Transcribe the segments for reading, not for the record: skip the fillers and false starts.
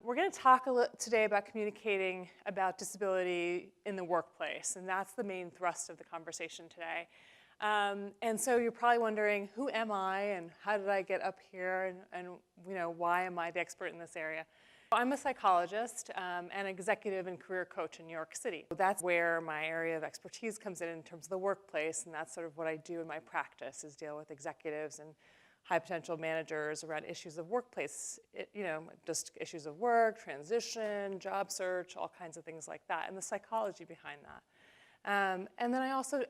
We're going to talk today about communicating about disability in the workplace, and that's the main thrust of the conversation today. And so you're probably wondering, who am I, and how did I get up here, and why am I the expert in this area? I'm a psychologist and executive and career coach in New York City. That's where my area of expertise comes in terms of the workplace, and that's sort of what I do in my practice, is deal with executives and high potential managers around issues of workplace, just issues of work, transition, job search, all kinds of things like that, and the psychology behind that. And then I also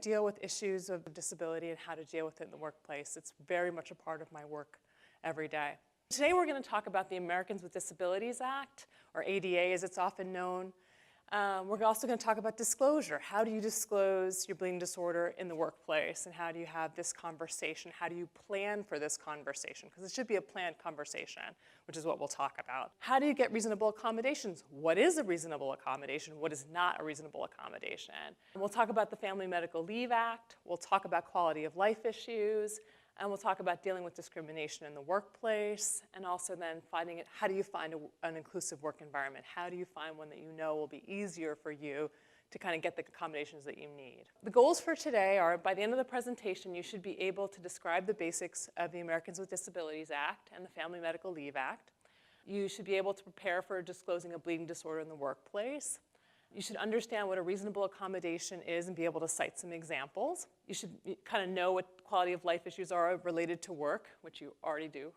deal with issues of disability and how to deal with it in the workplace. It's very much a part of my work every day. Today we're going to talk about the Americans with Disabilities Act, or ADA as it's often known. We're also going to talk about disclosure. How do you disclose your bleeding disorder in the workplace, and how do you have this conversation? How do you plan for this conversation? Because it should be a planned conversation, which is what we'll talk about. How do you get reasonable accommodations? What is a reasonable accommodation? What is not a reasonable accommodation? And we'll talk about the Family Medical Leave Act. We'll talk about quality of life issues. And we'll talk about dealing with discrimination in the workplace, and also then finding how do you find an inclusive work environment? How do you find one that you know will be easier for you to kind of get the accommodations that you need? The goals for today are, by the end of the presentation, you should be able to describe the basics of the Americans with Disabilities Act and the Family Medical Leave Act. You should be able to prepare for disclosing a bleeding disorder in the workplace. You should understand what a reasonable accommodation is and be able to cite some examples. You should kind of know what quality of life issues are related to work, which you already do.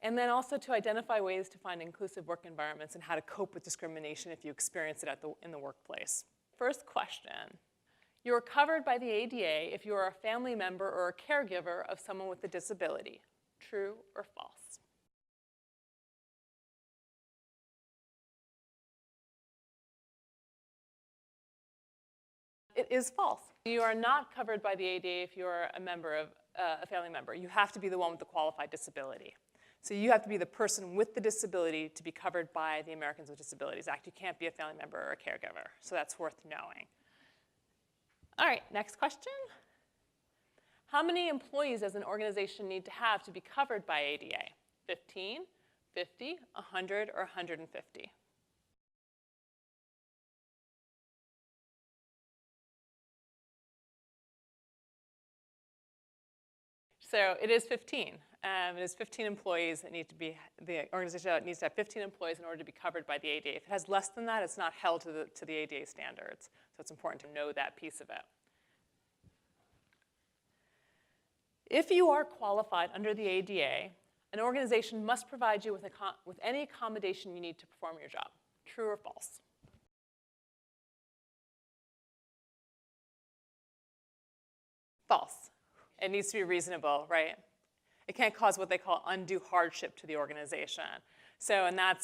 And then also to identify ways to find inclusive work environments and how to cope with discrimination if you experience it in the workplace. First question. You are covered by the ADA if you are a family member or a caregiver of someone with a disability. True or false? It is false. You are not covered by the ADA if you're a member of a family member. You have to be the one with the qualified disability. So you have to be the person with the disability to be covered by the Americans with Disabilities Act. You can't be a family member or a caregiver. So that's worth knowing. All right, next question. How many employees does an organization need to have to be covered by ADA? 15, 50, 100, or 150? So it is 15. It is 15 employees that need to be, the organization needs to have 15 employees in order to be covered by the ADA. If it has less than that, it's not held to the ADA standards. So it's important to know that piece of it. If you are qualified under the ADA, an organization must provide you with any accommodation you need to perform your job. True or false? False. It needs to be reasonable, right? It can't cause what they call undue hardship to the organization. So, and that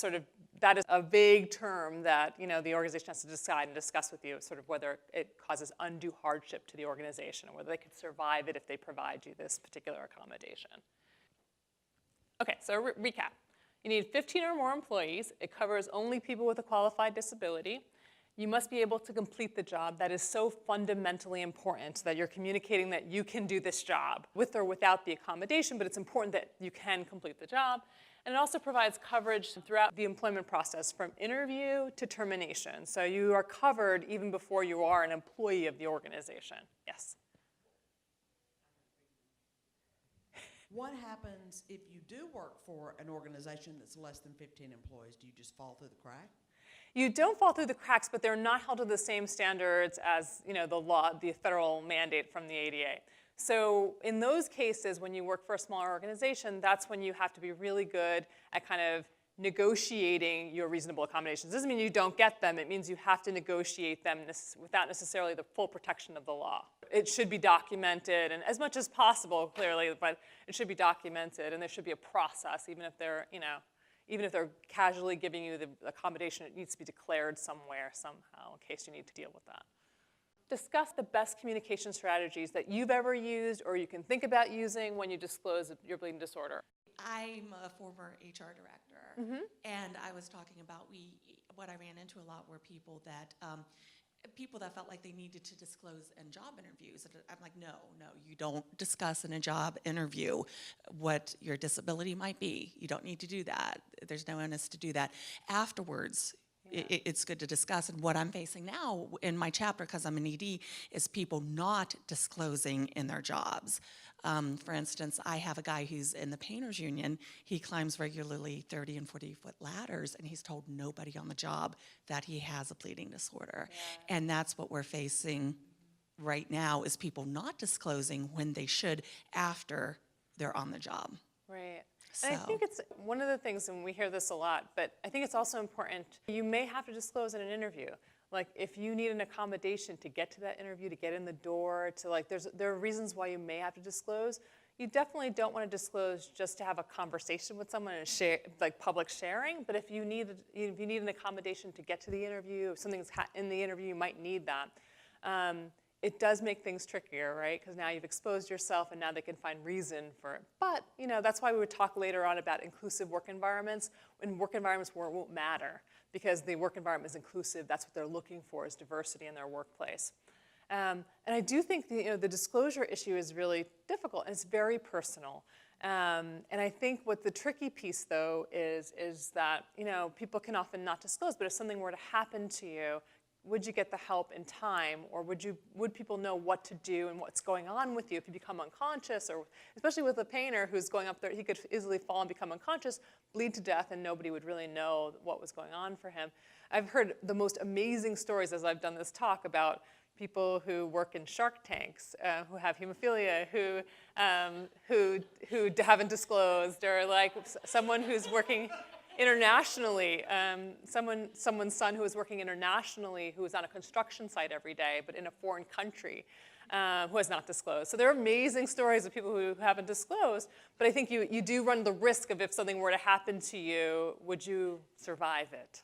is a vague term that the organization has to decide and discuss with you, sort of whether it causes undue hardship to the organization, or whether they could survive it if they provide you this particular accommodation. Okay, so recap. You need 15 or more employees. It covers only people with a qualified disability. You must be able to complete the job. That is so fundamentally important that you're communicating that you can do this job with or without the accommodation, but it's important that you can complete the job. And it also provides coverage throughout the employment process from interview to termination. So you are covered even before you are an employee of the organization. Yes? What happens if you do work for an organization that's less than 15 employees? Do you just fall through the crack? You don't fall through the cracks, but they're not held to the same standards as the law, the federal mandate from the ADA. So in those cases, when you work for a smaller organization, that's when you have to be really good at kind of negotiating your reasonable accommodations. It doesn't mean you don't get them. It means you have to negotiate them without necessarily the full protection of the law. It should be documented, and as much as possible, clearly, but it should be documented, and there should be a process, even if they're casually giving you the accommodation, it needs to be declared somewhere, somehow, in case you need to deal with that. Discuss the best communication strategies that you've ever used or you can think about using when you disclose your bleeding disorder. I'm a former HR director, and I was talking about what I ran into a lot were people that people that felt like they needed to disclose in job interviews. And I'm like, no, you don't discuss in a job interview what your disability might be. You don't need to do that. There's no onus to do that. Afterwards, it's good to discuss. And what I'm facing now in my chapter, because I'm an ED, is people not disclosing in their jobs. For instance, I have a guy who's in the painters union. He climbs regularly 30 and 40-foot ladders, and he's told nobody on the job that he has a bleeding disorder. Yeah. And that's what we're facing right now, is people not disclosing when they should after they're on the job. Right. So. And I think it's one of the things, and we hear this a lot, but I think it's also important, you may have to disclose in an interview. Like, if you need an accommodation to get to that interview, to get in the door, to like, there are reasons why you may have to disclose. You definitely don't want to disclose just to have a conversation with someone and share, like public sharing. But if you need an accommodation to get to the interview, if something's in the interview, you might need that. It does make things trickier, right? Because now you've exposed yourself, and now they can find reason for it. But that's why we would talk later on about inclusive work environments, in work environments where it won't matter, because the work environment is inclusive. That's what they're looking for, is diversity in their workplace. And I do think the disclosure issue is really difficult, and it's very personal. And I think what the tricky piece, though, is that people can often not disclose, but if something were to happen to you, would you get the help in time, or would people know what to do and what's going on with you if you become unconscious, or especially with a painter who's going up there, he could easily fall and become unconscious, bleed to death, and nobody would really know what was going on for him. I've heard the most amazing stories as I've done this talk about people who work in shark tanks, who have hemophilia, who haven't disclosed, or like someone who's working internationally, someone's son who was working internationally, who was on a construction site every day, but in a foreign country, who has not disclosed. So there are amazing stories of people who haven't disclosed, but I think you do run the risk of, if something were to happen to you, would you survive it?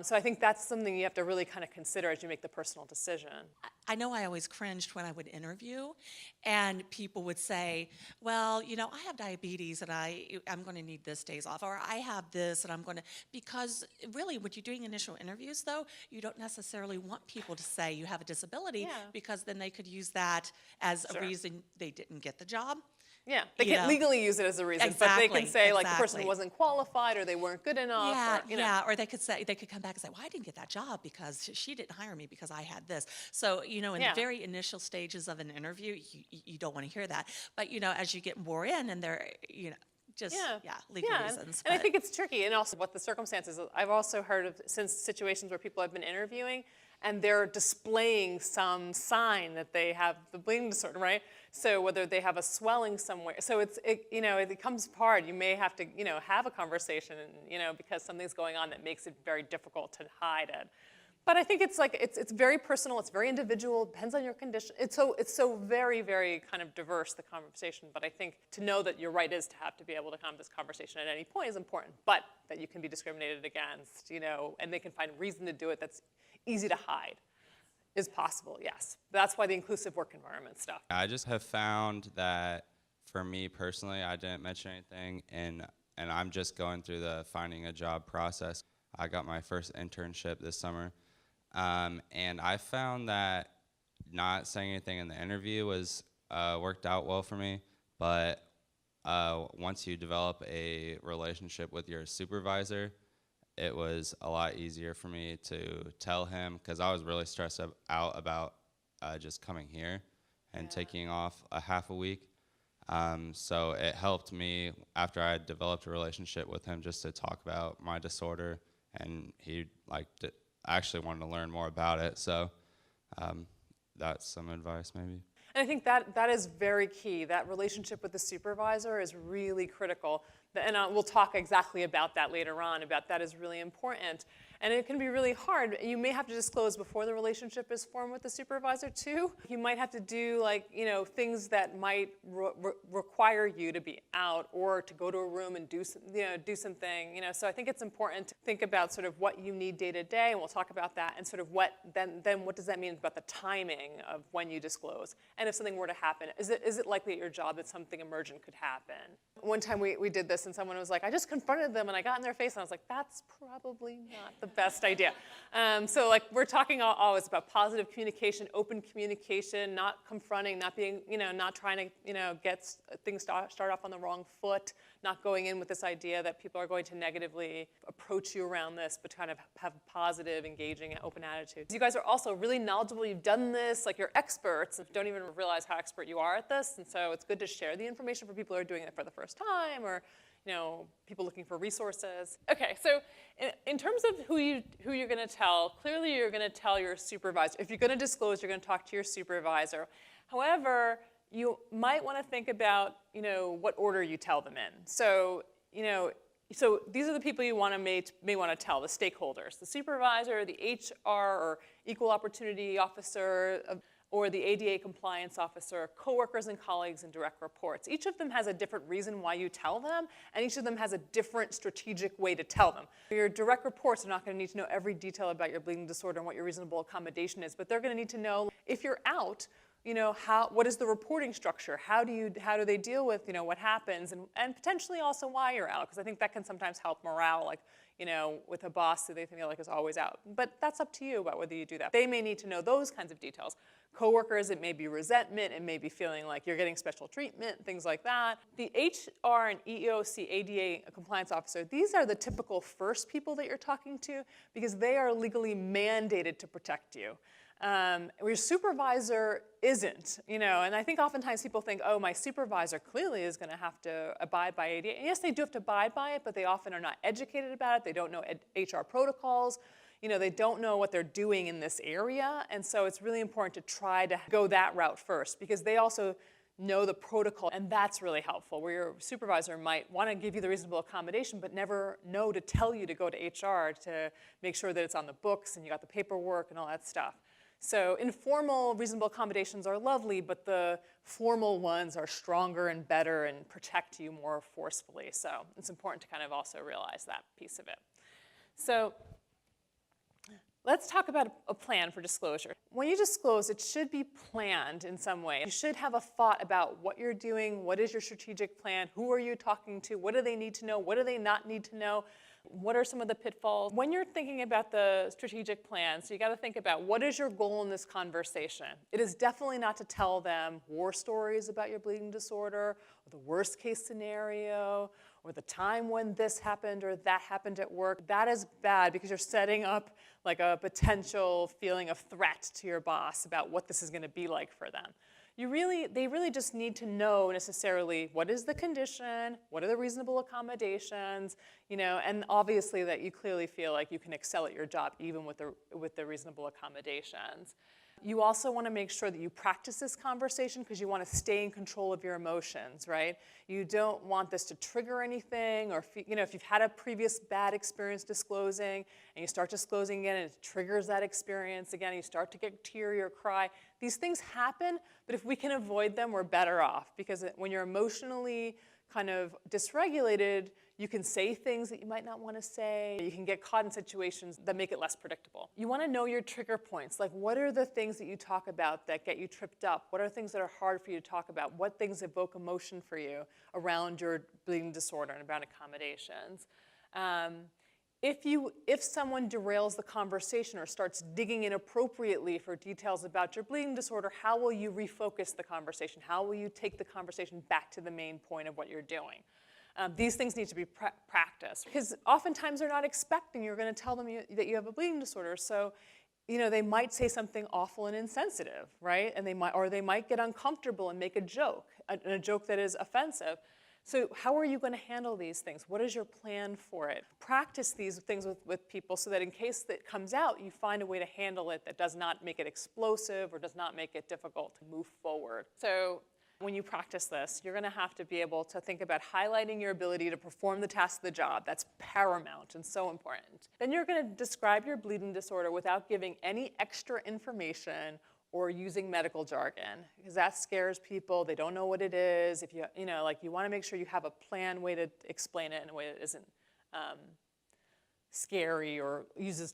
So I think that's something you have to really kind of consider as you make the personal decision. I know I always cringed when I would interview, and people would say, well, I have diabetes, and I'm going to need this days off, or I have this, and I'm going to, because really when you're doing initial interviews, though, you don't necessarily want people to say you have a disability, because then they could use that as a reason they didn't get the job. Yeah, they can't legally use it as a reason, but they can say like the person wasn't qualified, or they weren't good enough. Or they could come back and say, well, I didn't get that job because she didn't hire me because I had this. So, in the very initial stages of an interview, you don't want to hear that. But, as you get more in, and they're, legal reasons. And I think it's tricky, and also what the circumstances. I've also heard of situations where people have been interviewing, and they're displaying some sign that they have the bleeding disorder, right? So whether they have a swelling somewhere, so it becomes hard. You may have to, have a conversation, because something's going on that makes it very difficult to hide it. But I think it's very personal. It's very individual. Depends on your condition. It's so very, very kind of diverse, the conversation. But I think to know that your right is to have to be able to have this conversation at any point is important. But that you can be discriminated against, and they can find reason to do it that's easy to hide is possible, yes. That's why the inclusive work environment stuff. I just have found that for me personally, I didn't mention anything, and I'm just going through the finding a job process. I got my first internship this summer, and I found that not saying anything in the interview was worked out well for me, but once you develop a relationship with your supervisor, it was a lot easier for me to tell him, because I was really stressed out about just coming here and taking off a half a week. So it helped me after I had developed a relationship with him just to talk about my disorder, and he actually wanted to learn more about it. So that's some advice maybe. And I think that is very key. That relationship with the supervisor is really critical. And we'll talk exactly about that later on, about that is really important. And it can be really hard. You may have to disclose before the relationship is formed with the supervisor too. You might have to do things that might require you to be out, or to go to a room and do something. So I think it's important to think about sort of what you need day to day, and we'll talk about that, and sort of what does that mean about the timing of when you disclose, and if something were to happen, is it likely at your job that something emergent could happen? One time we did this, and someone was like, I just confronted them and I got in their face, and I was like, that's probably not the the best idea. So like we're talking always about positive communication, open communication, not confronting, not being, not trying to, get things start off on the wrong foot, not going in with this idea that people are going to negatively approach you around this, but kind of have a positive, engaging, open attitude. You guys are also really knowledgeable. You've done this, like you're experts, and don't even realize how expert you are at this. And so it's good to share the information for people who are doing it for the first time, or people looking for resources. Okay, so in terms of who you're going to tell, clearly you're going to tell your supervisor. If you're going to disclose, you're going to talk to your supervisor. However, you might want to think about, what order you tell them in. So, so these are the people you may want to tell, the stakeholders, the supervisor, the HR or equal opportunity officer, or the ADA compliance officer, coworkers and colleagues, and direct reports. Each of them has a different reason why you tell them, and each of them has a different strategic way to tell them. Your direct reports are not going to need to know every detail about your bleeding disorder and what your reasonable accommodation is, but they're going to need to know if you're out, what is the reporting structure? How do they deal with, what happens, and potentially also why you're out, because I think that can sometimes help morale, like, with a boss who they feel like is always out. But that's up to you about whether you do that. They may need to know those kinds of details. Coworkers, it may be resentment, it may be feeling like you're getting special treatment, things like that. The HR and EEOC ADA compliance officer, these are the typical first people that you're talking to because they are legally mandated to protect you. Your supervisor isn't, and I think oftentimes people think, oh, my supervisor clearly is going to have to abide by ADA. And yes, they do have to abide by it, but they often are not educated about it. They don't know HR protocols. They don't know what they're doing in this area. And so it's really important to try to go that route first because they also know the protocol, and that's really helpful, where your supervisor might want to give you the reasonable accommodation, but never know to tell you to go to HR to make sure that it's on the books and you got the paperwork and all that stuff. So informal reasonable accommodations are lovely, but the formal ones are stronger and better and protect you more forcefully. So it's important to kind of also realize that piece of it. So let's talk about a plan for disclosure. When you disclose, it should be planned in some way. You should have a thought about what you're doing, what is your strategic plan, who are you talking to, what do they need to know, what do they not need to know, what are some of the pitfalls? When you're thinking about the strategic plan, so you got to think about what is your goal in this conversation. It is definitely not to tell them war stories about your bleeding disorder, or the worst case scenario, or the time when this happened or that happened at work. That is bad because you're setting up like a potential feeling of threat to your boss about what this is going to be like for them. They really just need to know necessarily what is the condition, what are the reasonable accommodations, and obviously that you clearly feel like you can excel at your job even with the reasonable accommodations. You also want to make sure that you practice this conversation because you want to stay in control of your emotions, right? You don't want this to trigger anything, or if you've had a previous bad experience disclosing and you start disclosing again and it triggers that experience again, you start to get teary or cry. These things happen, but if we can avoid them, we're better off because when you're emotionally kind of dysregulated, you can say things that you might not want to say. You can get caught in situations that make it less predictable. You want to know your trigger points. Like, what are the things that you talk about that get you tripped up? What are things that are hard for you to talk about? What things evoke emotion for you around your bleeding disorder and around accommodations? If someone derails the conversation or starts digging inappropriately for details about your bleeding disorder, how will you refocus the conversation? How will you take the conversation back to the main point of what you're doing? These things need to be practiced because oftentimes they're not expecting you're going to tell them that you have a bleeding disorder. So, they might say something awful and insensitive, right? And they might get uncomfortable and make a joke that is offensive. So how are you going to handle these things? What is your plan for it? Practice these things with people so that in case that comes out, you find a way to handle it that does not make it explosive or does not make it difficult to move forward. So when you practice this, you're going to have to be able to think about highlighting your ability to perform the task of the job. That's paramount and so important. Then you're going to describe your bleeding disorder without giving any extra information or using medical jargon, because that scares people. They don't know what it is. If you want to make sure you have a planned way to explain it in a way that isn't scary or uses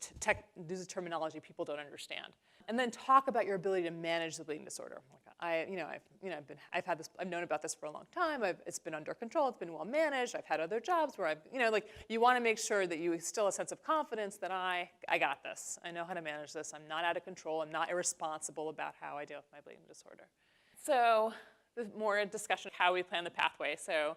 terminology people don't understand. And then talk about your ability to manage the bleeding disorder. I've known about this for a long time. It's been under control. It's been well managed. I've had other jobs where you want to make sure that you still have a sense of confidence that I got this. I know how to manage this. I'm not out of control. I'm not irresponsible about how I deal with my bleeding disorder. So, more discussion of how we plan the pathway. So,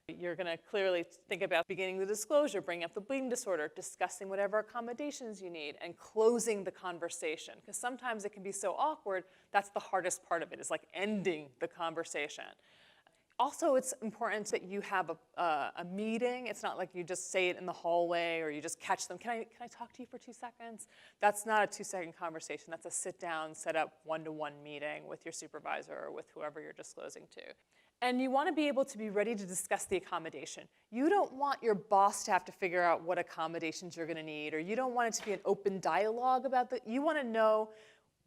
you're going to clearly think about beginning the disclosure, bringing up the bleeding disorder, discussing whatever accommodations you need, and closing the conversation. Because sometimes it can be so awkward, that's the hardest part of it, is like ending the conversation. Also, it's important that you have a meeting. It's not like you just say it in the hallway or you just catch them. Can I talk to you for 2 seconds? That's not a 2-second conversation. That's a sit down, set up one-to-one meeting with your supervisor or with whoever you're disclosing to. And you want to be able to be ready to discuss the accommodation. You don't want your boss to have to figure out what accommodations you're going to need, or you don't want it to be an open dialogue about that. You want to know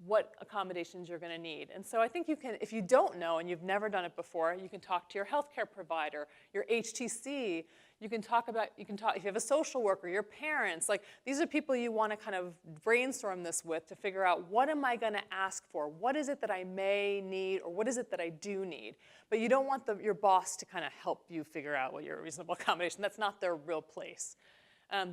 what accommodations you're going to need. And so I think you can, if you don't know and you've never done it before, you can talk to your healthcare provider, your HTC. You can talk, if you have a social worker, your parents. Like, these are people you want to kind of brainstorm this with to figure out, what am I going to ask for? What is it that I may need, or what is it that I do need? But you don't want your boss to kind of help you figure out what your reasonable accommodation. That's not their real place.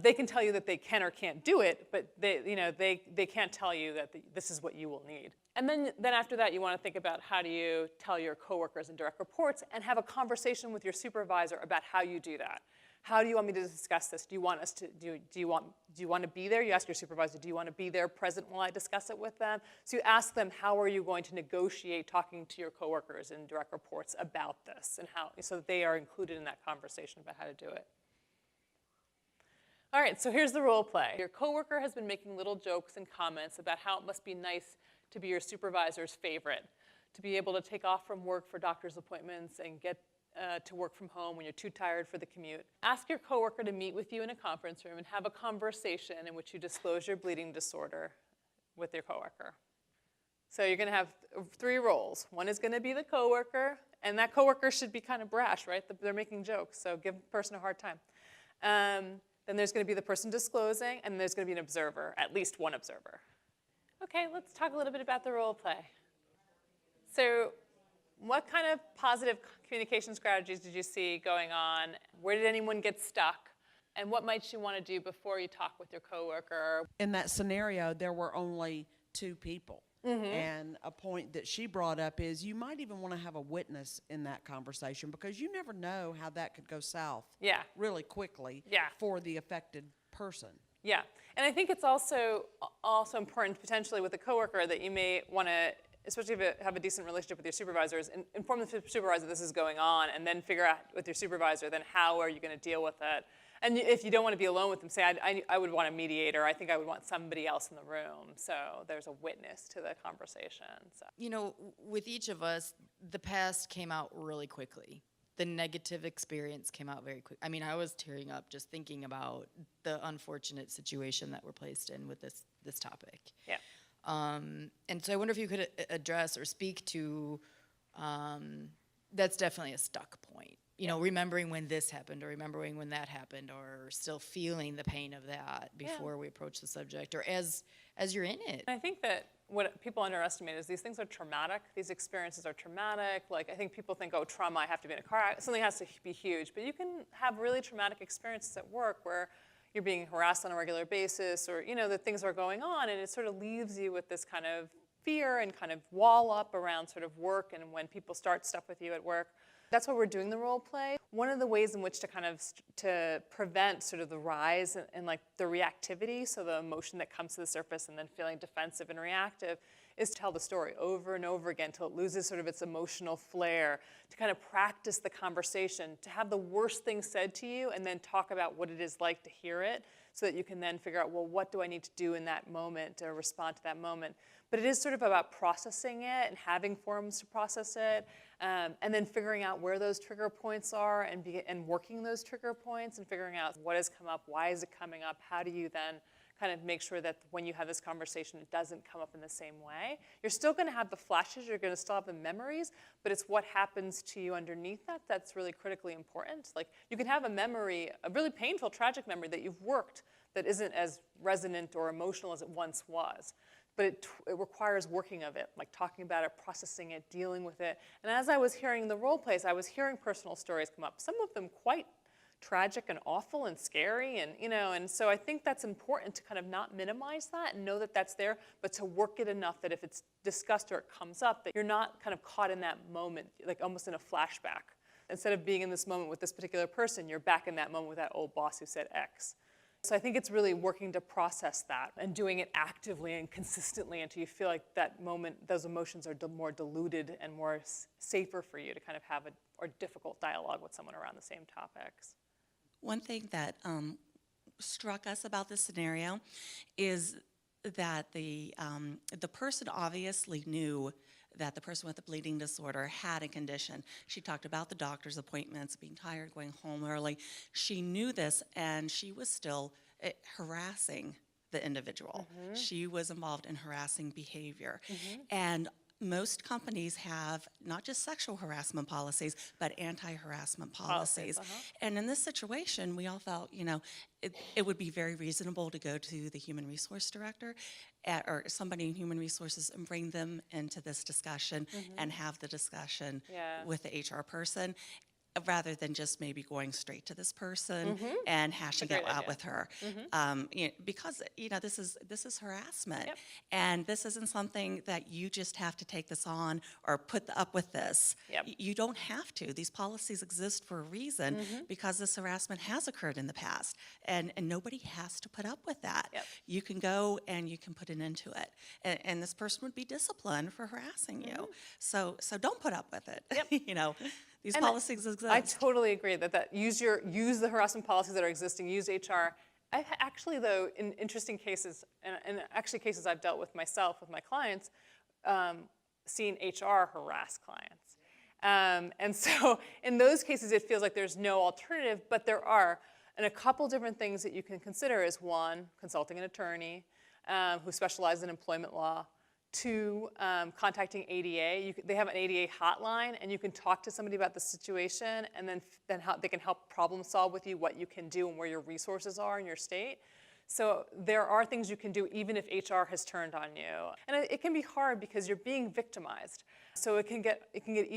They can tell you that they can or can't do it, but they can't tell you that this is what you will need. And then after that, you want to think about, how do you tell your coworkers and direct reports, and have a conversation with your supervisor about how you do that. How do you want me to discuss this? Do you want us to do you want to be there? You ask your supervisor, do you want to be there present while I discuss it with them? So you ask them, how are you going to negotiate talking to your coworkers and direct reports about this, and how, so that they are included in that conversation about how to do it. All right, so here's the role play. Your coworker has been making little jokes and comments about how it must be nice to be your supervisor's favorite, to be able to take off from work for doctor's appointments and get to work from home when you're too tired for the commute. Ask your coworker to meet with you in a conference room and have a conversation in which you disclose your bleeding disorder with your coworker. So you're going to have 3 roles. One is going to be the coworker, and that coworker should be kind of brash, right? They're making jokes, so give the person a hard time. Then there's going to be the person disclosing, and there's going to be an observer, at least one observer. Okay, let's talk a little bit about the role play. So what kind of positive communication strategies did you see going on? Where did anyone get stuck? And what might you want to do before you talk with your coworker? In that scenario, there were only 2 people. Mm-hmm. And a point that she brought up is you might even want to have a witness in that conversation, because you never know how that could go south really quickly for the affected person. Yeah, and I think it's also important potentially with a coworker that you may want to, especially if you have a decent relationship with your supervisors, inform the supervisor this is going on, and then figure out with your supervisor then how are you going to deal with it. And if you don't want to be alone with them, say, I would want a mediator. I think I would want somebody else in the room. So there's a witness to the conversation. So. You know, with each of us, the past came out really quickly. The negative experience came out very quick. I mean, I was tearing up just thinking about the unfortunate situation that we're placed in with this topic. Yeah. And so I wonder if you could address or speak to, that's definitely a stuck point. You know, remembering when this happened, or remembering when that happened, or still feeling the pain of that before we approach the subject, or as you're in it. I think that what people underestimate is these things are traumatic. These experiences are traumatic. Like, I think people think, oh, trauma, I have to be in a car accident. Something has to be huge. But you can have really traumatic experiences at work where you're being harassed on a regular basis, or, you know, that things are going on, and it sort of leaves you with this kind of fear and kind of wall up around sort of work and when people start stuff with you at work. That's why we're doing the role play. One of the ways in which to kind of to prevent sort of the rise and like the reactivity, so the emotion that comes to the surface and then feeling defensive and reactive, is to tell the story over and over again till it loses sort of its emotional flair, to kind of practice the conversation, to have the worst thing said to you and then talk about what it is like to hear it, so that you can then figure out, well, what do I need to do in that moment to respond to that moment? But it is sort of about processing it and having forums to process it, and then figuring out where those trigger points are and working those trigger points and figuring out what has come up, why is it coming up, how do you then kind of make sure that when you have this conversation, it doesn't come up in the same way. You're still going to have the flashes, you're going to still have the memories, but it's what happens to you underneath that that's really critically important. Like, you can have a memory, a really painful, tragic memory that you've worked that isn't as resonant or emotional as it once was. but it requires working of it, like talking about it, processing it, dealing with it. And as I was hearing the role plays, I was hearing personal stories come up, some of them quite tragic and awful and scary, and and so I think that's important to kind of not minimize that and know that that's there, but to work it enough that if it's discussed or it comes up, that you're not kind of caught in that moment, like almost in a flashback. Instead of being in this moment with this particular person, you're back in that moment with that old boss who said X. So I think it's really working to process that and doing it actively and consistently until you feel like that moment, those emotions are more diluted and more safer for you to kind of have a difficult dialogue with someone around the same topics. One thing that struck us about this scenario is that the person obviously knew that the person with the bleeding disorder had a condition. She talked about the doctor's appointments, being tired, going home early. She knew this, and she was still harassing the individual. Mm-hmm. She was involved in harassing behavior. Mm-hmm. And most companies have not just sexual harassment policies, but anti-harassment policies. Uh-huh. And in this situation, we all felt, it would be very reasonable to go to the human resource director or somebody in human resources and bring them into this discussion and have the discussion with the HR person, rather than just maybe going straight to this person and hashing it out with her. Because this is harassment. Yep. And this isn't something that you just have to take this on or put up with this. Yep. You don't have to. These policies exist for a reason because this harassment has occurred in the past, and nobody has to put up with that. Yep. You can go and you can put an end to it, and this person would be disciplined for harassing you. So don't put up with it. Yep. These policies exist. I totally agree that use the harassment policies that are existing, use HR. Actually, though, in interesting cases, and actually cases I've dealt with myself, with my clients, seen HR harass clients. And so in those cases, it feels like there's no alternative, but there are. And a couple different things that you can consider is, one, consulting an attorney who specializes in employment law. 2, contacting ADA. They have an ADA hotline, and you can talk to somebody about the situation, and then how they can help problem solve with you what you can do and where your resources are in your state. So there are things you can do even if HR has turned on you. And it can be hard because you're being victimized. So it can get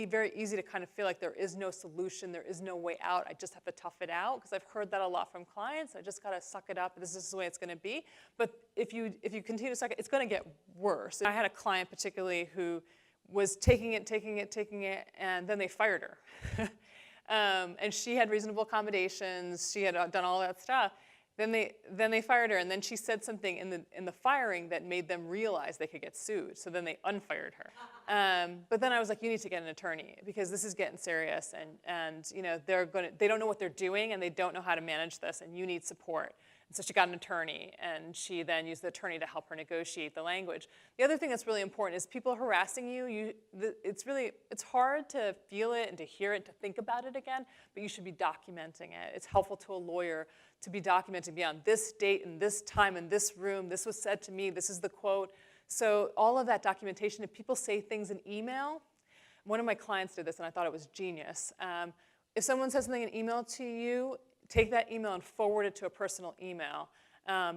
very easy to kind of feel like there is no solution, there is no way out, I just have to tough it out, because I've heard that a lot from clients. I just gotta suck it up, this is the way it's gonna be. But if you continue to suck it, it's gonna get worse. I had a client particularly who was taking it, and then they fired her. And she had reasonable accommodations, she had done all that stuff. Then they fired her, and then she said something in the firing that made them realize they could get sued. So then they unfired her. But then I was like, you need to get an attorney, because this is getting serious, and they don't know what they're doing, and they don't know how to manage this, and you need support. And so she got an attorney, and she then used the attorney to help her negotiate the language. The other thing that's really important is people harassing you. It's hard to feel it and to hear it, to think about it again, but you should be documenting it. It's helpful to a lawyer to be documenting beyond this date and this time in this room, this was said to me, this is the quote. So all of that documentation, if people say things in email, one of my clients did this and I thought it was genius. If someone says something in email to you, take that email and forward it to a personal email.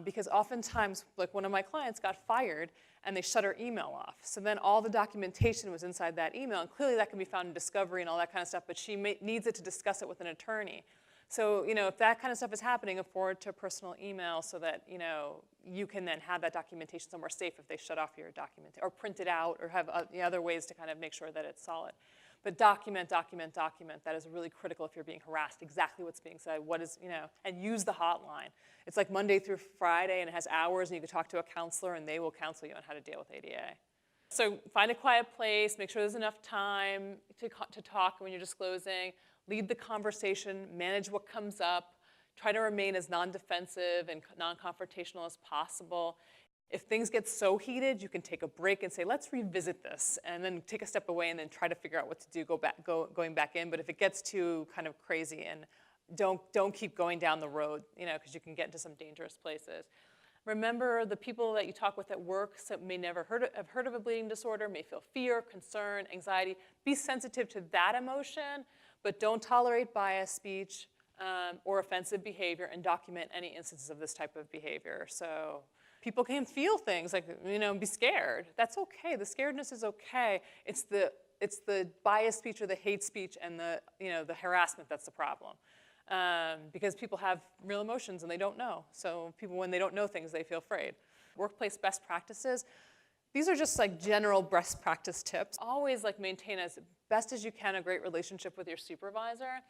Because oftentimes, like one of my clients got fired and they shut her email off. So then all the documentation was inside that email, and clearly that can be found in discovery and all that kind of stuff, but she needs it to discuss it with an attorney. So, if that kind of stuff is happening, forward to a personal email so that, you can then have that documentation somewhere safe if they shut off your document, or print it out, or have other ways to kind of make sure that it's solid. But document. That is really critical if you're being harassed, exactly what's being said, and use the hotline. It's like Monday through Friday, and it has hours, and you can talk to a counselor, and they will counsel you on how to deal with ADA. So find a quiet place, make sure there's enough time to talk when you're disclosing, lead the conversation, manage what comes up, try to remain as non-defensive and non-confrontational as possible. If things get so heated, you can take a break and say, let's revisit this, and then take a step away and then try to figure out what to do, going back in. But if it gets too kind of crazy, and don't keep going down the road, because you can get into some dangerous places. Remember, the people that you talk with at work may never have heard of a bleeding disorder, may feel fear, concern, anxiety. Be sensitive to that emotion, but don't tolerate bias speech or offensive behavior, and document any instances of this type of behavior. So, People can feel things like, be scared. That's okay. The scaredness is okay. It's the biased speech or the hate speech and the harassment that's the problem. Because people have real emotions and they don't know. So people, when they don't know things, they feel afraid. Workplace best practices. These are just like general best practice tips. Always like maintain as best as you can a great relationship with your supervisor.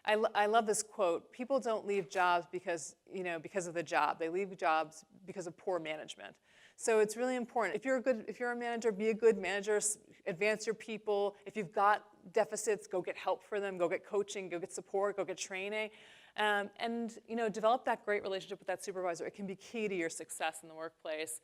I love this quote. People don't leave jobs because of the job. They leave jobs because of poor management. So it's really important. If you're a manager, be a good manager. Advance your people. If you've got deficits, go get help for them. Go get coaching. Go get support. Go get training. And develop that great relationship with that supervisor. It can be key to your success in the workplace.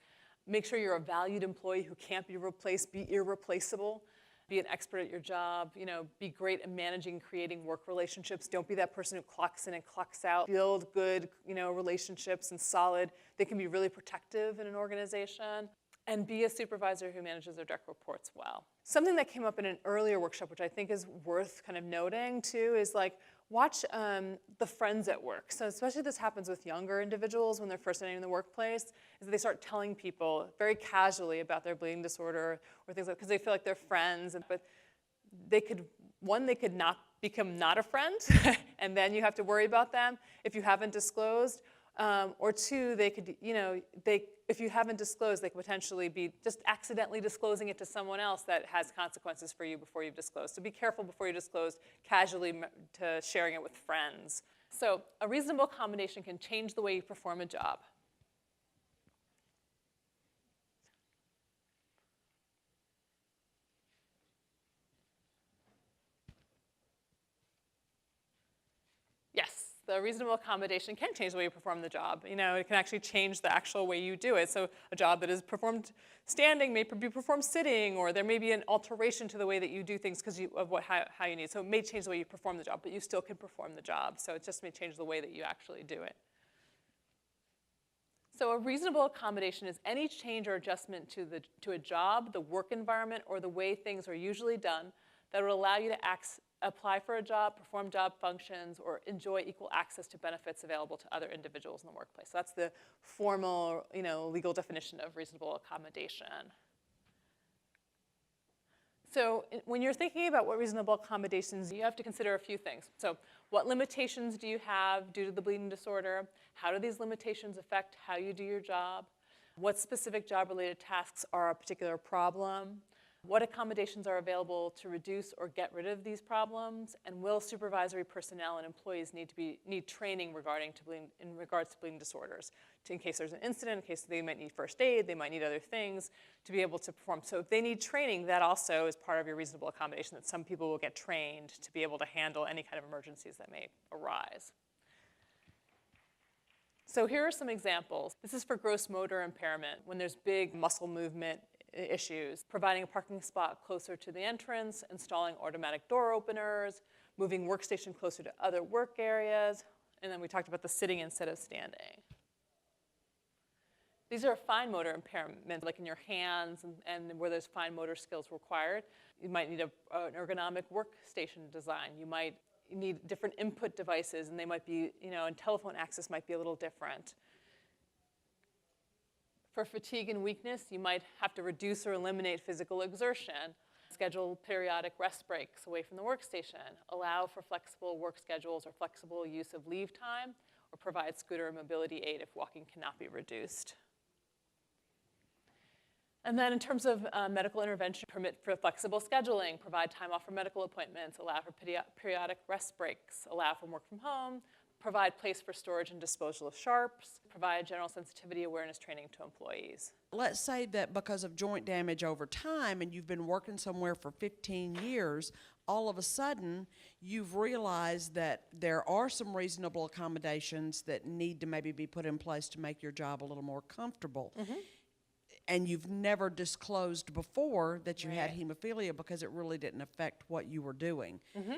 Make sure you're a valued employee who can't be replaced. Be irreplaceable. Be an expert at your job. Be great at managing and creating work relationships. Don't be that person who clocks in and clocks out. Build good, relationships and solid. They can be really protective in an organization. And be a supervisor who manages their direct reports well. Something that came up in an earlier workshop, which I think is worth kind of noting too, is like watch the friends at work. So especially this happens with younger individuals when they're first entering the workplace, is that they start telling people very casually about their bleeding disorder or things like, because they feel like they're friends, but they could not become not a friend, and then you have to worry about them if you haven't disclosed. Or two, they could, if you haven't disclosed, they could potentially be just accidentally disclosing it to someone else that has consequences for you before you've disclosed. So be careful before you disclose casually to sharing it with friends. So a reasonable accommodation can change the way you perform a job. Yes. The reasonable accommodation can change the way you perform the job. It can actually change the actual way you do it. So a job that is performed standing may be performed sitting, or there may be an alteration to the way that you do things because of how you need. So it may change the way you perform the job, but you still can perform the job. So it just may change the way that you actually do it. So a reasonable accommodation is any change or adjustment to a job, the work environment, or the way things are usually done that would allow you to apply for a job, perform job functions, or enjoy equal access to benefits available to other individuals in the workplace. So that's the formal, legal definition of reasonable accommodation. So when you're thinking about what reasonable accommodations, you have to consider a few things. So what limitations do you have due to the bleeding disorder? How do these limitations affect how you do your job? What specific job-related tasks are a particular problem? What accommodations are available to reduce or get rid of these problems? And will supervisory personnel and employees need training in regards to bleeding disorders? In case there's an incident, in case they might need first aid, they might need other things to be able to perform. So if they need training, that also is part of your reasonable accommodation, that some people will get trained to be able to handle any kind of emergencies that may arise. So here are some examples. This is for gross motor impairment, when there's big muscle movement issues, providing a parking spot closer to the entrance, installing automatic door openers, moving workstation closer to other work areas, and then we talked about the sitting instead of standing. These are fine motor impairments, like in your hands and where there's fine motor skills required. You might need an ergonomic workstation design. You might need different input devices, and they might be, and telephone access might be a little different. For fatigue and weakness, you might have to reduce or eliminate physical exertion, schedule periodic rest breaks away from the workstation, allow for flexible work schedules or flexible use of leave time, or provide scooter or mobility aid if walking cannot be reduced. And then in terms of medical intervention, permit for flexible scheduling, provide time off for medical appointments, allow for periodic rest breaks, allow for work from home, provide place for storage and disposal of sharps, provide general sensitivity awareness training to employees. Let's say that because of joint damage over time and you've been working somewhere for 15 years, all of a sudden you've realized that there are some reasonable accommodations that need to maybe be put in place to make your job a little more comfortable. Mm-hmm. And you've never disclosed before that you had hemophilia because it really didn't affect what you were doing. Mm-hmm.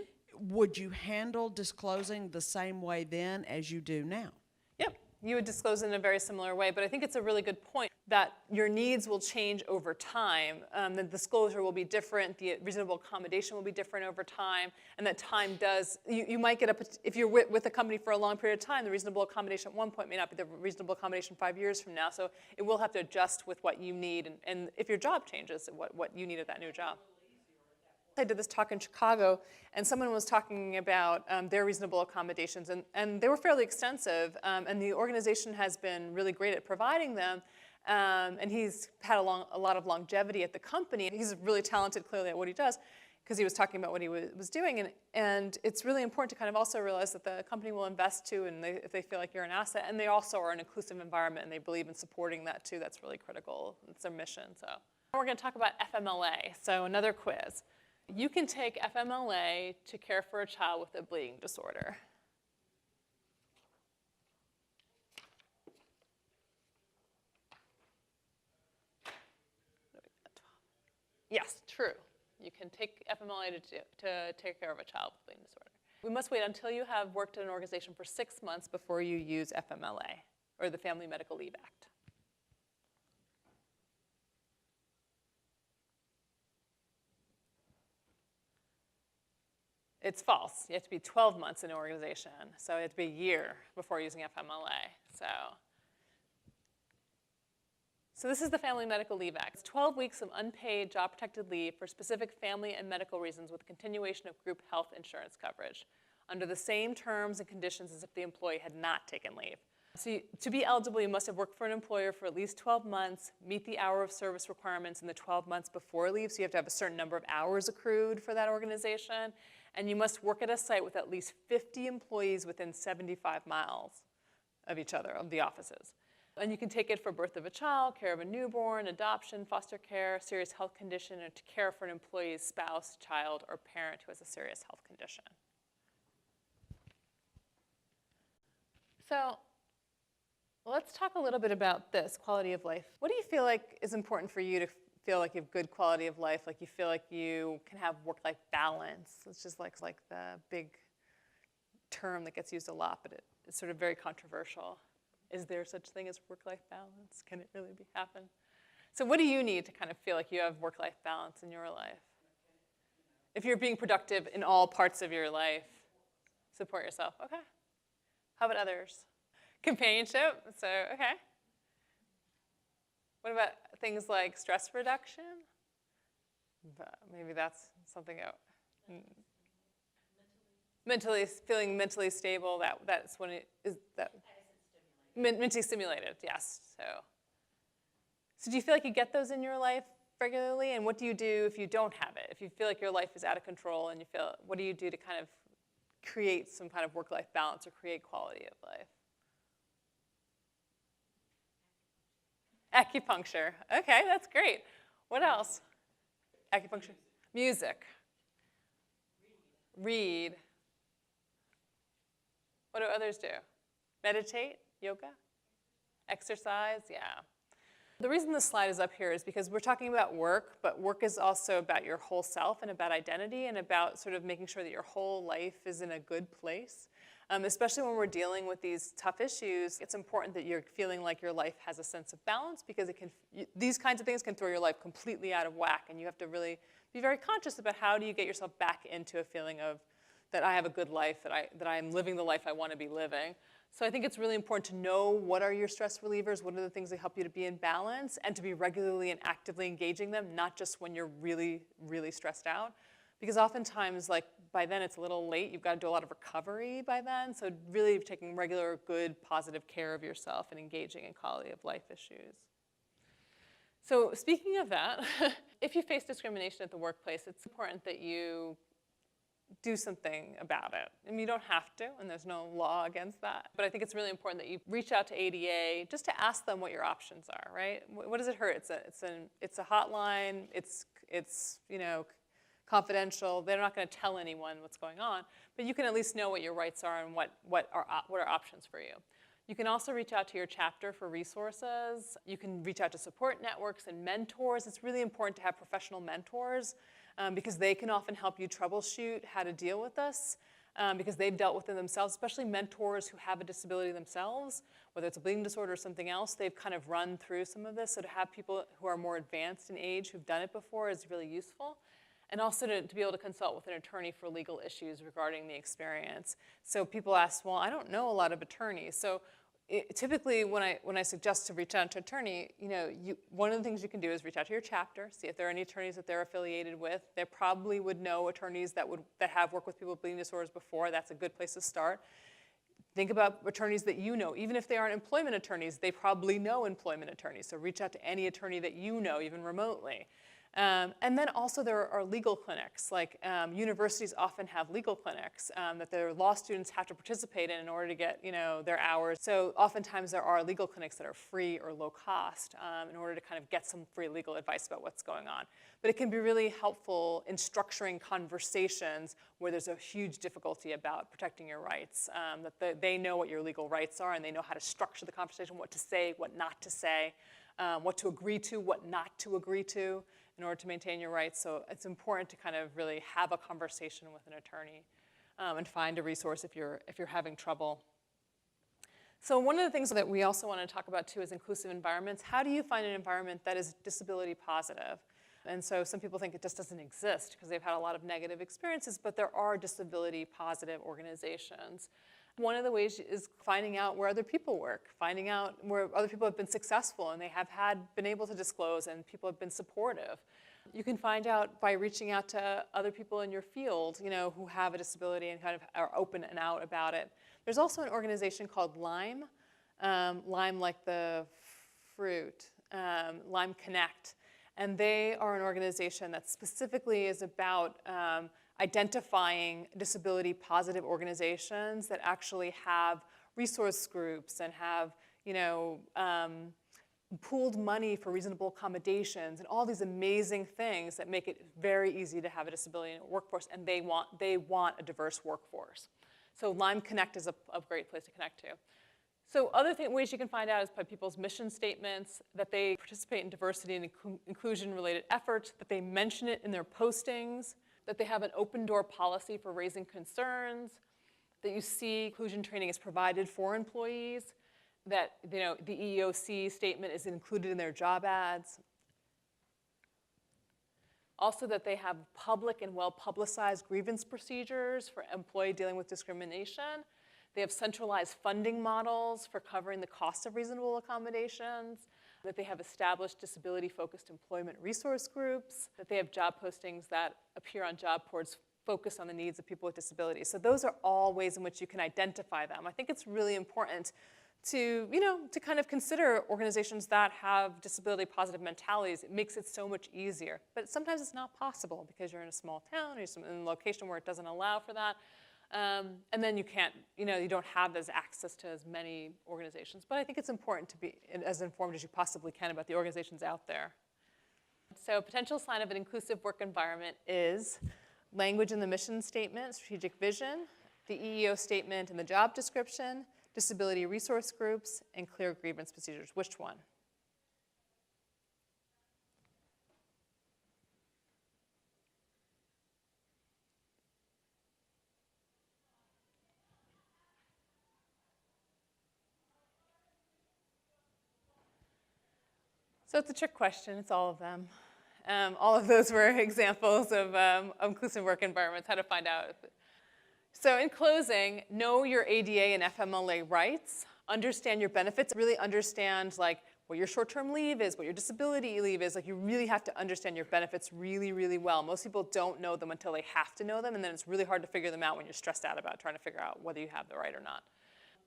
Would you handle disclosing the same way then as you do now? Yep. You would disclose in a very similar way, but I think it's a really good point that your needs will change over time. The disclosure will be different, the reasonable accommodation will be different over time, and that time does, you might get if you're with a company for a long period of time, the reasonable accommodation at one point may not be the reasonable accommodation 5 years from now, so it will have to adjust with what you need, and if your job changes, what you need at that new job. I did this talk in Chicago, and someone was talking about their reasonable accommodations, and they were fairly extensive, and the organization has been really great at providing them, and he's had a lot of longevity at the company. He's really talented, clearly, at what he does, because he was talking about what he was doing, and it's really important to kind of also realize that the company will invest too, and if they feel like you're an asset, and they also are an inclusive environment, and they believe in supporting that too. That's really critical. It's their mission. So we're going to talk about FMLA, so another quiz. You can take FMLA to care for a child with a bleeding disorder. Yes, true. You can take FMLA to take care of a child with bleeding disorder. We must wait until you have worked at an organization for 6 months before you use FMLA, or the Family Medical Leave Act. It's false. You have to be 12 months in an organization, so you have to be a year before using FMLA. So this is the Family Medical Leave Act. It's 12 weeks of unpaid job-protected leave for specific family and medical reasons with continuation of group health insurance coverage under the same terms and conditions as if the employee had not taken leave. So to be eligible, you must have worked for an employer for at least 12 months, meet the hour of service requirements in the 12 months before leave, so you have to have a certain number of hours accrued for that organization, and you must work at a site with at least 50 employees within 75 miles of each other, of the offices. And you can take it for birth of a child, care of a newborn, adoption, foster care, serious health condition, or to care for an employee's spouse, child, or parent who has a serious health condition. So let's talk a little bit about this, quality of life. What do you feel like is important for you to feel like you have good quality of life, like you feel like you can have work-life balance? It's just like the big term that gets used a lot, but it's sort of very controversial. Is there such thing as work-life balance? Can it really happen? So what do you need to kind of feel like you have work-life balance in your life? If you're being productive in all parts of your life, support yourself. Okay. How about others? Companionship. So, okay. What about things like stress reduction? Maybe that's something out. Feeling mentally stable. That's when it is that. Mentally stimulated, yes. So do you feel like you get those in your life regularly? And what do you do if you don't have it? If you feel like your life is out of control and what do you do to kind of create some kind of work-life balance or create quality of life? Acupuncture. Okay, that's great. What else? Acupuncture. Music. Read. What do others do? Meditate? Yoga? Exercise? Yeah. The reason this slide is up here is because we're talking about work, but work is also about your whole self and about identity and about sort of making sure that your whole life is in a good place. Especially when we're dealing with these tough issues, it's important that you're feeling like your life has a sense of balance, because these kinds of things can throw your life completely out of whack, and you have to really be very conscious about how do you get yourself back into a feeling of that I have a good life, that I am living the life I want to be living. So I think it's really important to know what are your stress relievers, what are the things that help you to be in balance, and to be regularly and actively engaging them, not just when you're really, really stressed out. Because oftentimes, like, by then it's a little late. You've got to do a lot of recovery by then. So really taking regular, good, positive care of yourself and engaging in quality of life issues. So speaking of that, if you face discrimination at the workplace, it's important that you do something about it. And you don't have to, and there's no law against that. But I think it's really important that you reach out to ADA just to ask them what your options are, right? What does it hurt? It's a hotline. It's confidential. They're not going to tell anyone what's going on, but you can at least know what your rights are and what are options for you. You can also reach out to your chapter for resources. You can reach out to support networks and mentors. It's really important to have professional mentors because they can often help you troubleshoot how to deal with this. because they've dealt with it themselves, especially mentors who have a disability themselves, whether it's a bleeding disorder or something else, they've kind of run through some of this. So to have people who are more advanced in age who've done it before is really useful. And also to be able to consult with an attorney for legal issues regarding the experience. So people ask, well, I don't know a lot of attorneys. So typically when I suggest to reach out to an attorney, one of the things you can do is reach out to your chapter, see if there are any attorneys that they're affiliated with. They probably would know attorneys that have worked with people with bleeding disorders before. That's a good place to start. Think about attorneys that you know. Even if they aren't employment attorneys, they probably know employment attorneys. So reach out to any attorney that you know, even remotely. And then also there are legal clinics, like universities often have legal clinics that their law students have to participate in order to get their hours. So oftentimes there are legal clinics that are free or low cost in order to kind of get some free legal advice about what's going on. But it can be really helpful in structuring conversations where there's a huge difficulty about protecting your rights, that they know what your legal rights are and they know how to structure the conversation, what to say, what not to say, what to agree to, what not to agree to, in order to maintain your rights. So it's important to kind of really have a conversation with an attorney and find a resource if you're having trouble. So one of the things that we also want to talk about too is inclusive environments. How do you find an environment that is disability positive? And so some people think it just doesn't exist because they've had a lot of negative experiences, but there are disability positive organizations. One of the ways is finding out where other people work, finding out where other people have been successful and they have been able to disclose and people have been supportive. You can find out by reaching out to other people in your field, who have a disability and kind of are open and out about it. There's also an organization called Lime, Lime like the fruit, Lime Connect. And they are an organization that specifically is about identifying disability-positive organizations that actually have resource groups and have, pooled money for reasonable accommodations and all these amazing things that make it very easy to have a disability in a workforce, and they want a diverse workforce. So Lime Connect is a great place to connect to. So other ways you can find out is by people's mission statements, that they participate in diversity and inclusion-related efforts, that they mention it in their postings, that they have an open door policy for raising concerns, that you see inclusion training is provided for employees, that the EEOC statement is included in their job ads. Also that they have public and well-publicized grievance procedures for employee dealing with discrimination. They have centralized funding models for covering the cost of reasonable accommodations, that they have established disability-focused employment resource groups, that they have job postings that appear on job boards focused on the needs of people with disabilities. So those are all ways in which you can identify them. I think it's really important to kind of consider organizations that have disability-positive mentalities. It makes it so much easier. But sometimes it's not possible because you're in a small town or you're in a location where it doesn't allow for that. And then you can't, you don't have as access to as many organizations. But I think it's important to be as informed as you possibly can about the organizations out there. So a potential sign of an inclusive work environment is language in the mission statement, strategic vision, the EEO statement and the job description, disability resource groups, and clear grievance procedures. Which one? So it's a trick question. It's all of them. All of those were examples of inclusive work environments, how to find out. So in closing, know your ADA and FMLA rights, understand your benefits, really understand what your short-term leave is, what your disability leave is. You really have to understand your benefits really, really well. Most people don't know them until they have to know them, and then it's really hard to figure them out when you're stressed out about trying to figure out whether you have the right or not.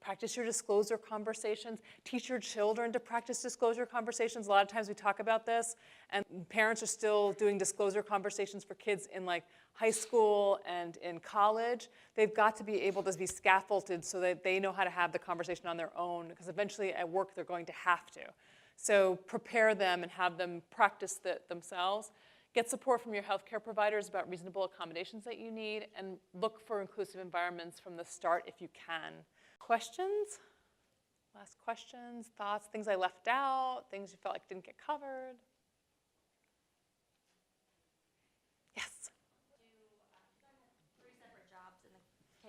Practice your disclosure conversations. Teach your children to practice disclosure conversations. A lot of times we talk about this, and parents are still doing disclosure conversations for kids in high school and in college. They've got to be able to be scaffolded so that they know how to have the conversation on their own, because eventually at work they're going to have to. So prepare them and have them practice themselves. Get support from your healthcare providers about reasonable accommodations that you need, and look for inclusive environments from the start if you can. Questions? Last questions, thoughts, things I left out, things you felt like didn't get covered? Yes? Do 3 separate jobs in the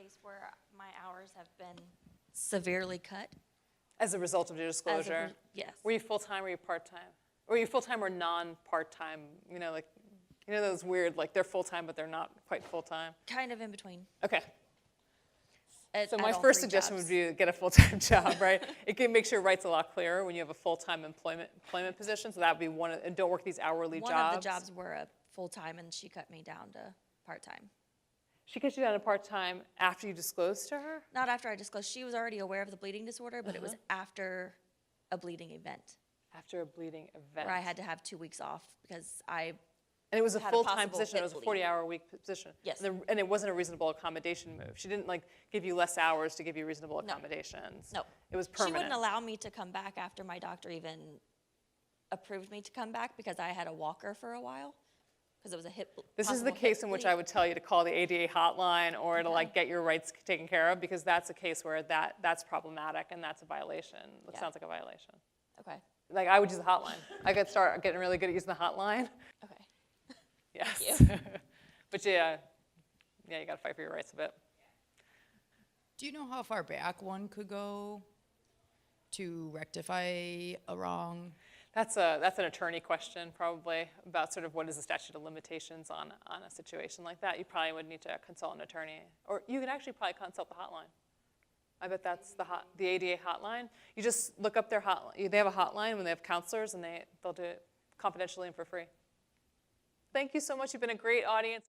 case where my hours have been severely cut. As a result of your disclosure? Yes. Were you full-time or were you part-time? Were you full-time or non-part-time? You know, like, you know those weird, like they're full-time, but they're not quite full-time? Kind of in between. Okay. So At my all first 3 suggestion jobs. would be to get a full-time job, right? It makes your rights a lot clearer when you have a full-time employment position. So that would be one, and don't work these hourly jobs. One of the jobs were a full-time, and she cut me down to part-time. She cut you down to part-time after you disclosed to her? Not after I disclosed. She was already aware of the bleeding disorder, but it was after a bleeding event After a bleeding event. where I had to have 2 weeks off because I And it was a had a full-time possible position, it was a hip bleed. 40-hour-a-week position? Yes. And it wasn't a reasonable accommodation move? She didn't like give you less hours to give you reasonable accommodations? No. It was She permanent? wouldn't allow me to come back after my doctor even approved me to come back because I had a walker for a while because it was a This is the possible case hip in which bleed. I would tell you to call the ADA hotline or to like get your rights taken care of, because that's a case where that's problematic and that's a violation. It Yeah. sounds like a violation. Okay. Like I would use the hotline. I could start getting really good at using the hotline. Okay. Yes. But yeah, you gotta fight for your rights a bit. Do you know how far back one could go to rectify a wrong? That's an attorney question probably about sort of what is the statute of limitations on a situation like that. You probably would need to consult an attorney, or you can actually probably consult the hotline. I bet that's the ADA hotline. You just look up their hotline. They have a hotline when they have counselors, and they'll do it confidentially and for free. Thank you so much. You've been a great audience.